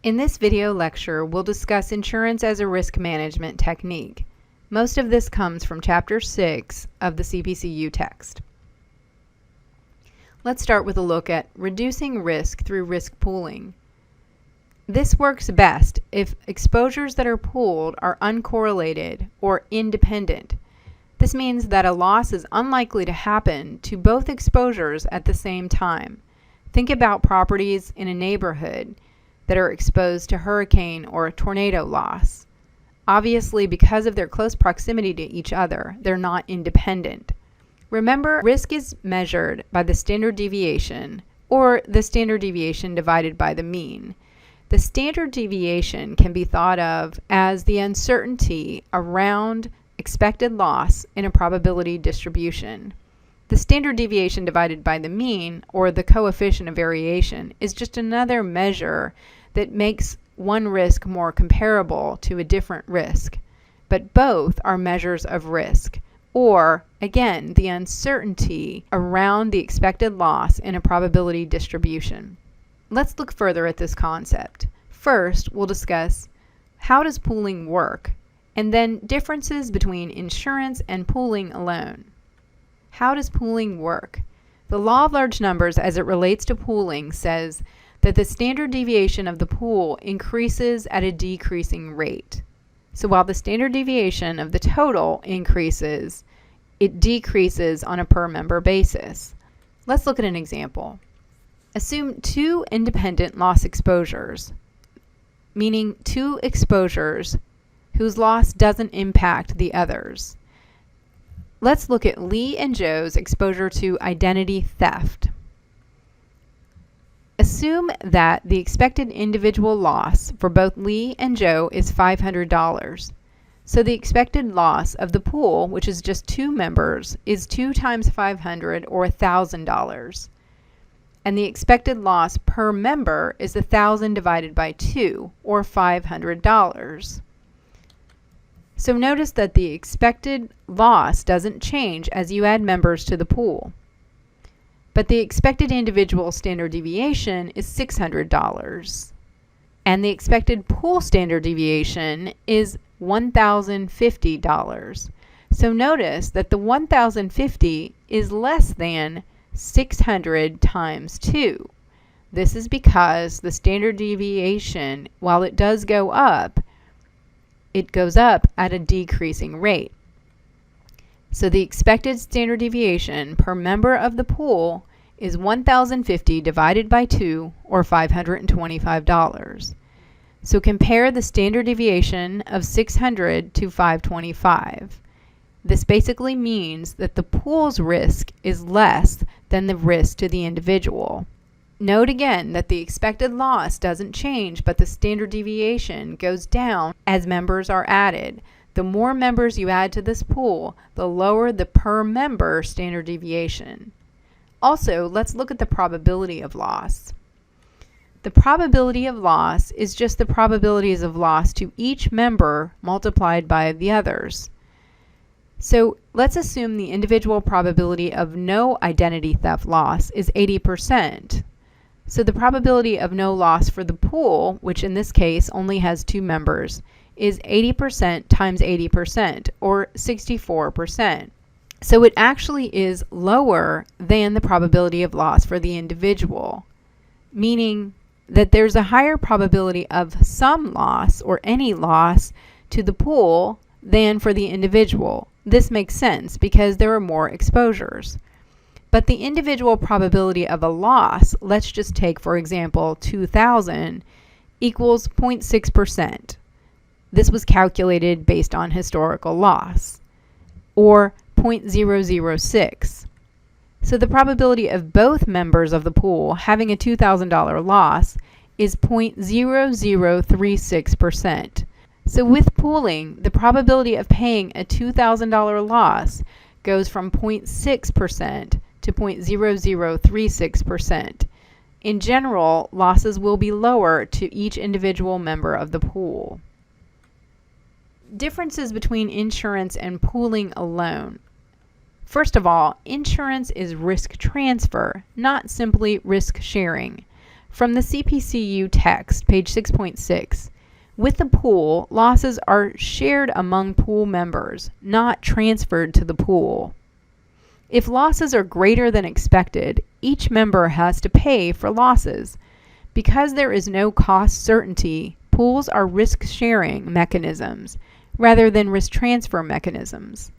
In this video lecture, we'll discuss insurance as a risk management technique. Most of this comes from Chapter 6 of the CPCU text. Let's start with a look at reducing risk through risk pooling. This works best if exposures that are pooled are uncorrelated or independent. This means that a loss is unlikely to happen to both exposures at the same time. Think about properties in a neighborhood that are exposed to hurricane or tornado loss. Obviously, because of their close proximity to each other, they're not independent. Remember, risk is measured by the standard deviation, or the standard deviation divided by the mean. The standard deviation can be thought of as the uncertainty around expected loss in a probability distribution. The standard deviation divided by the mean, or the coefficient of variation, is just another measure that makes one risk more comparable to a different risk. But both are measures of risk, or, again, the uncertainty around the expected loss in a probability distribution. Let's look further at this concept. First, we'll discuss how does pooling work, and then differences between insurance and pooling alone. How does pooling work? The law of large numbers as it relates to pooling says that the standard deviation of the pool increases at a decreasing rate. So while the standard deviation of the total increases, it decreases on a per member basis. Let's look at an example. Assume two independent loss exposures, meaning two exposures whose loss doesn't impact the others. Let's look at Lee and Joe's exposure to identity theft. Assume that the expected individual loss for both Lee and Joe is $500. So the expected loss of the pool, which is just two members, is 2 times 500 or $1,000. And the expected loss per member is 1,000 divided by 2 or $500. So notice that the expected loss doesn't change as you add members to the pool. But the expected individual standard deviation is $600. And the expected pool standard deviation is $1,050. So notice that the $1,050 is less than 600 times 2. This is because the standard deviation, while it does go up, it goes up at a decreasing rate. So the expected standard deviation per member of the pool is 1,050 divided by 2 or $525. So compare the standard deviation of 600 to 525. This basically means that the pool's risk is less than the risk to the individual. Note again that the expected loss doesn't change, but the standard deviation goes down as members are added. The more members you add to this pool, the lower the per member standard deviation. Also, let's look at the probability of loss. The probability of loss is just the probabilities of loss to each member multiplied by the others. So let's assume the individual probability of no identity theft loss is 80%. So the probability of no loss for the pool, which in this case only has 2 members, is 80% times 80%, or 64%. So it actually is lower than the probability of loss for the individual, meaning that there's a higher probability of some loss or any loss to the pool than for the individual. This makes sense because there are more exposures. But the individual probability of a loss, let's just take, for example, 2,000, equals 0.6%. This was calculated based on historical loss, or 0.006. So the probability of both members of the pool having a $2,000 loss is 0.0036%. So with pooling, the probability of paying a $2,000 loss goes from 0.6% to 0.0036%. In general, losses will be lower to each individual member of the pool. Differences between insurance and pooling alone. First of all, insurance is risk transfer, not simply risk sharing. From the CPCU text, page 6.6, with the pool, losses are shared among pool members, not transferred to the pool. If losses are greater than expected, each member has to pay for losses. Because there is no cost certainty, pools are risk-sharing mechanisms rather than risk transfer mechanisms.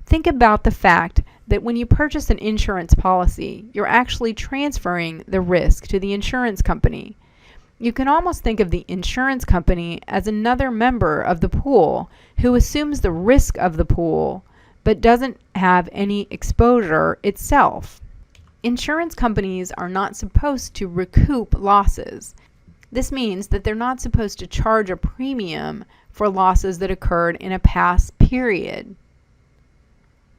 Think about the fact that when you purchase an insurance policy, you're actually transferring the risk to the insurance company. You can almost think of the insurance company as another member of the pool who assumes the risk of the pool but doesn't have any exposure itself. Insurance companies are not supposed to recoup losses. This means that they're not supposed to charge a premium for losses that occurred in a past period.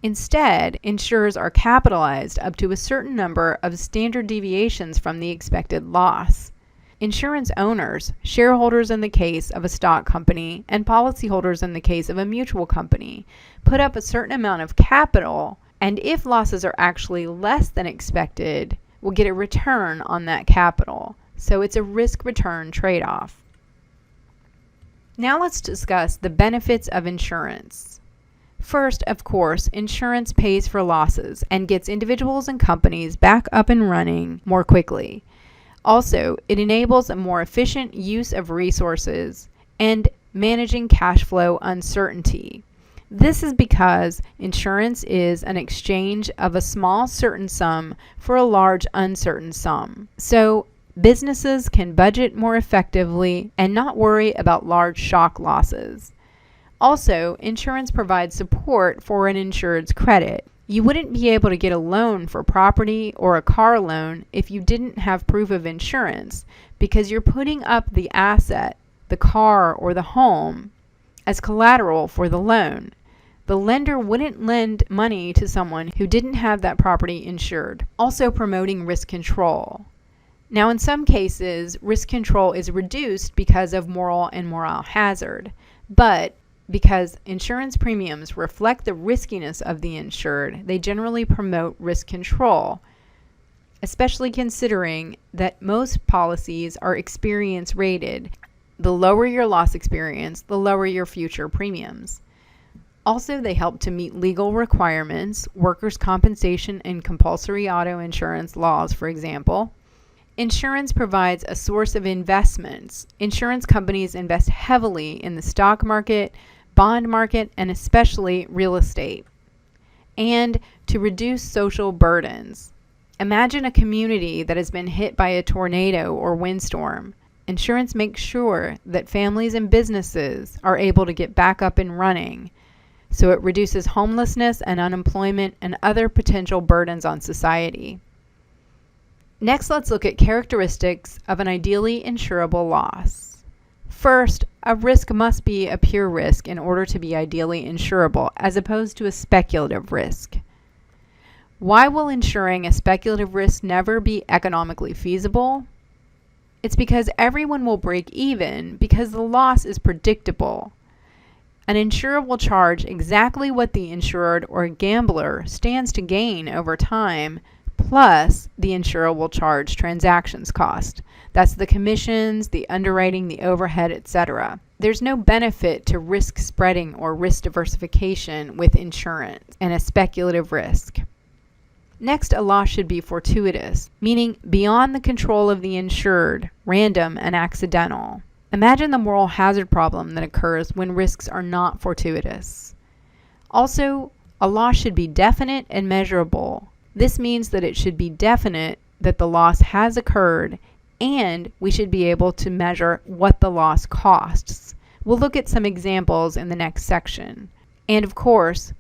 Instead, insurers are capitalized up to a certain number of standard deviations from the expected loss. Insurance owners, shareholders in the case of a stock company, and policyholders in the case of a mutual company, put up a certain amount of capital, and if losses are actually less than expected, will get a return on that capital. So it's a risk-return trade-off. Now let's discuss the benefits of insurance. First, of course, insurance pays for losses and gets individuals and companies back up and running more quickly. Also, it enables a more efficient use of resources and managing cash flow uncertainty. This is because insurance is an exchange of a small certain sum for a large uncertain sum. So, businesses can budget more effectively and not worry about large shock losses. Also, insurance provides support for an insured's credit. You wouldn't be able to get a loan for property or a car loan if you didn't have proof of insurance, because you're putting up the asset, the car or the home, as collateral for the loan. The lender wouldn't lend money to someone who didn't have that property insured. Also promoting risk control. Now, in some cases, risk control is reduced because of moral and moral hazard, but because insurance premiums reflect the riskiness of the insured, they generally promote risk control, especially considering that most policies are experience rated. The lower your loss experience, the lower your future premiums. Also, they help to meet legal requirements, workers' compensation and compulsory auto insurance laws, for example. Insurance provides a source of investments. Insurance companies invest heavily in the stock market, bond market, and especially real estate. And to reduce social burdens. Imagine a community that has been hit by a tornado or windstorm. Insurance makes sure that families and businesses are able to get back up and running, so it reduces homelessness and unemployment and other potential burdens on society. Next, let's look at characteristics of an ideally insurable loss. First, a risk must be a pure risk in order to be ideally insurable, as opposed to a speculative risk. Why will insuring a speculative risk never be economically feasible? It's because everyone will break even because the loss is predictable. An insurer will charge exactly what the insured or gambler stands to gain over time, plus the insurer will charge transactions cost. That's the commissions, the underwriting, the overhead, etc. There's no benefit to risk spreading or risk diversification with insurance and a speculative risk. Next, a loss should be fortuitous, meaning beyond the control of the insured, random and accidental. Imagine the moral hazard problem that occurs when risks are not fortuitous. Also, a loss should be definite and measurable. This means that it should be definite that the loss has occurred, and we should be able to measure what the loss costs. We'll look at some examples in the next section. And of course,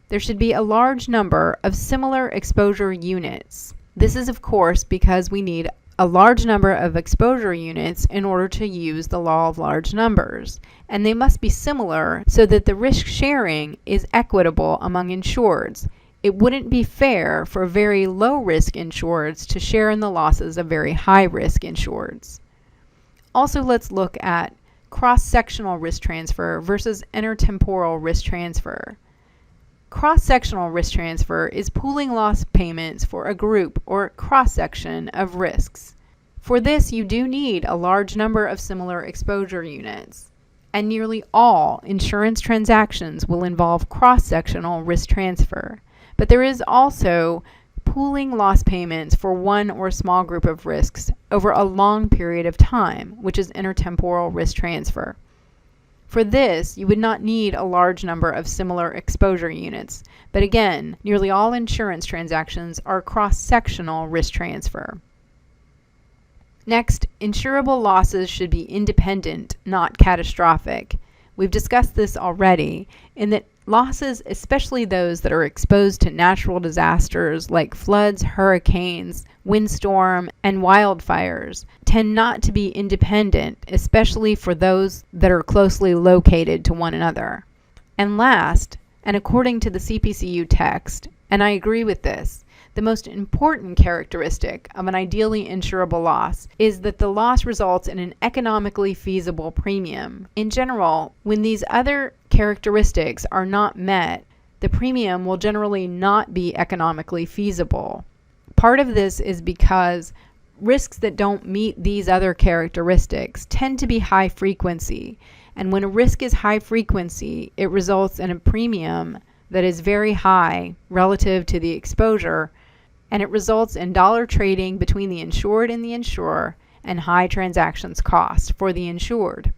there should be a large number of similar exposure units. This is of course because we need a large number of exposure units in order to use the law of large numbers, and they must be similar so that the risk sharing is equitable among insureds. It wouldn't be fair for very low-risk insureds to share in the losses of very high-risk insureds. Also, let's look at cross-sectional risk transfer versus intertemporal risk transfer. Cross-sectional risk transfer is pooling loss payments for a group or cross-section of risks. For this, you do need a large number of similar exposure units, and nearly all insurance transactions will involve cross-sectional risk transfer. But there is also pooling loss payments for one or small group of risks over a long period of time, which is intertemporal risk transfer. For this, you would not need a large number of similar exposure units, but again, nearly all insurance transactions are cross-sectional risk transfer. Next, insurable losses should be independent, not catastrophic. We've discussed this already, in that losses, especially those that are exposed to natural disasters like floods, hurricanes, windstorm, and wildfires, tend not to be independent, especially for those that are closely located to one another. And last, and according to the CPCU text, and I agree with this, the most important characteristic of an ideally insurable loss is that the loss results in an economically feasible premium. In general, when these other characteristics are not met, the premium will generally not be economically feasible. Part of this is because risks that don't meet these other characteristics tend to be high frequency, and when a risk is high frequency, it results in a premium that is very high relative to the exposure, and it results in dollar trading between the insured and the insurer and high transactions cost for the insured.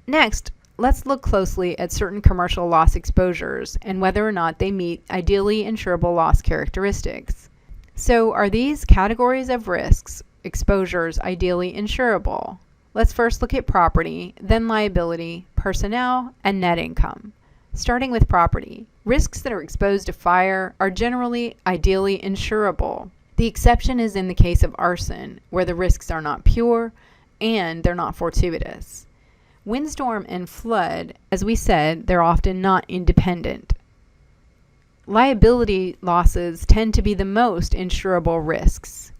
Next, let's look closely at certain commercial loss exposures and whether or not they meet ideally insurable loss characteristics. So, are these categories of risks, exposures, ideally insurable? Let's first look at property, then liability, personnel, and net income. Starting with property, risks that are exposed to fire are generally ideally insurable. The exception is in the case of arson, where the risks are not pure and they're not fortuitous. Windstorm and flood, as we said, they're often not independent. Liability losses tend to be the most insurable risks.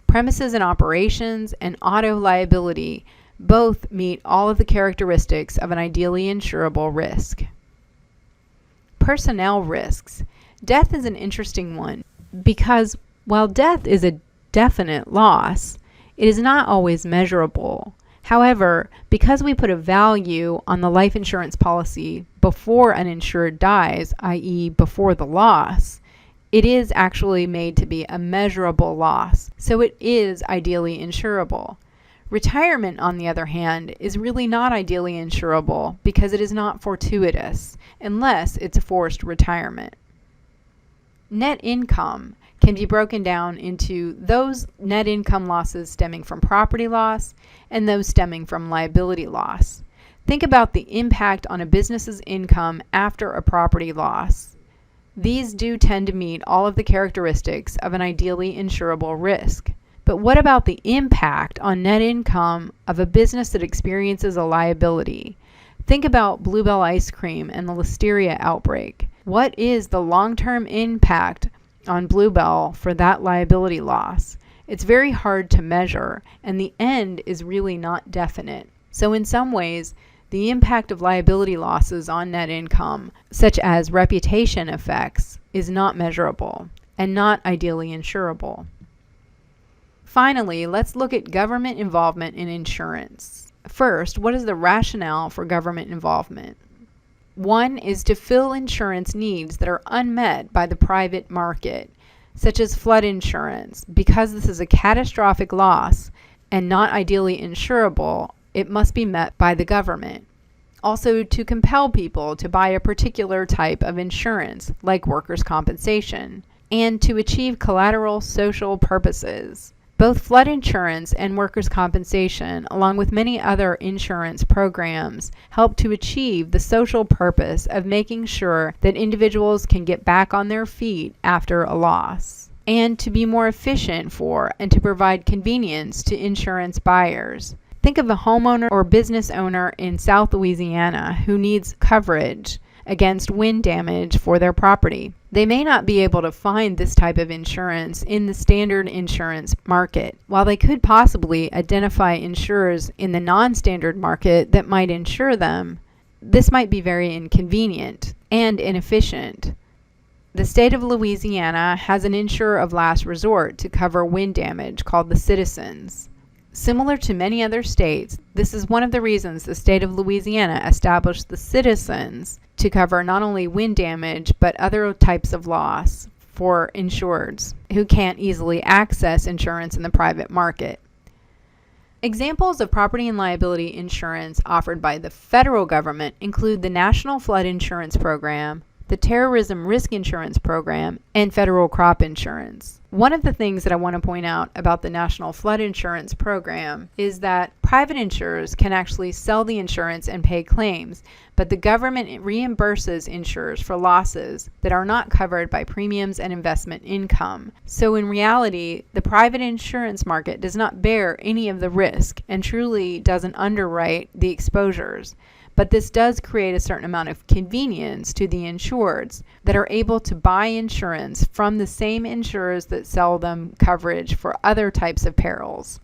Premises and operations and auto liability both meet all of the characteristics of an ideally insurable risk. Personnel risks. Death is an interesting one because while death is a definite loss, it is not always measurable. However, because we put a value on the life insurance policy before an insured dies, i.e. before the loss, it is actually made to be a measurable loss, so it is ideally insurable. Retirement, on the other hand, is really not ideally insurable because it is not fortuitous, unless it's a forced retirement. Net income can be broken down into those net income losses stemming from property loss and those stemming from liability loss. Think about the impact on a business's income after a property loss. These do tend to meet all of the characteristics of an ideally insurable risk. But what about the impact on net income of a business that experiences a liability? Think about Bluebell ice cream and the listeria outbreak. What is the long-term impact on Bluebell for that liability loss? It's very hard to measure, and the end is really not definite. So in some ways, the impact of liability losses on net income, such as reputation effects, is not measurable and not ideally insurable. Finally, let's look at government involvement in insurance. First, what is the rationale for government involvement? One is to fill insurance needs that are unmet by the private market, such as flood insurance. Because this is a catastrophic loss and not ideally insurable, it must be met by the government. Also, to compel people to buy a particular type of insurance, like workers' compensation, and to achieve collateral social purposes. Both flood insurance and workers' compensation, along with many other insurance programs, help to achieve the social purpose of making sure that individuals can get back on their feet after a loss, and to be more efficient for and to provide convenience to insurance buyers. Think of a homeowner or business owner in South Louisiana who needs coverage against wind damage for their property. They may not be able to find this type of insurance in the standard insurance market. While they could possibly identify insurers in the non-standard market that might insure them, this might be very inconvenient and inefficient. The state of Louisiana has an insurer of last resort to cover wind damage called the Citizens. Similar to many other states, this is one of the reasons the state of Louisiana established the Citizens to cover not only wind damage but other types of loss for insureds who can't easily access insurance in the private market. Examples of property and liability insurance offered by the federal government include the National Flood Insurance Program, the Terrorism Risk Insurance Program, and federal crop insurance. One of the things that I want to point out about the National Flood Insurance Program is that private insurers can actually sell the insurance and pay claims, but the government reimburses insurers for losses that are not covered by premiums and investment income. So in reality, the private insurance market does not bear any of the risk and truly doesn't underwrite the exposures. But this does create a certain amount of convenience to the insureds that are able to buy insurance from the same insurers that sell them coverage for other types of perils.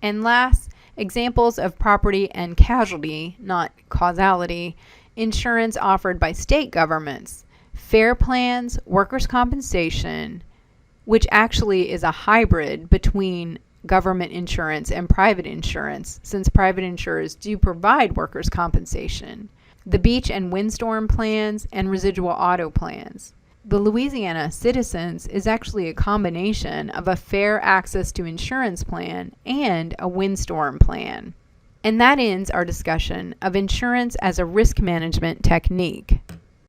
And last, examples of property and casualty, not causality, insurance offered by state governments, FAIR plans, workers' compensation, which actually is a hybrid between government insurance and private insurance, since private insurers do provide workers' compensation, the beach and windstorm plans, and residual auto plans. The Louisiana Citizens is actually a combination of a fair access to insurance plan and a windstorm plan. And that ends our discussion of insurance as a risk management technique.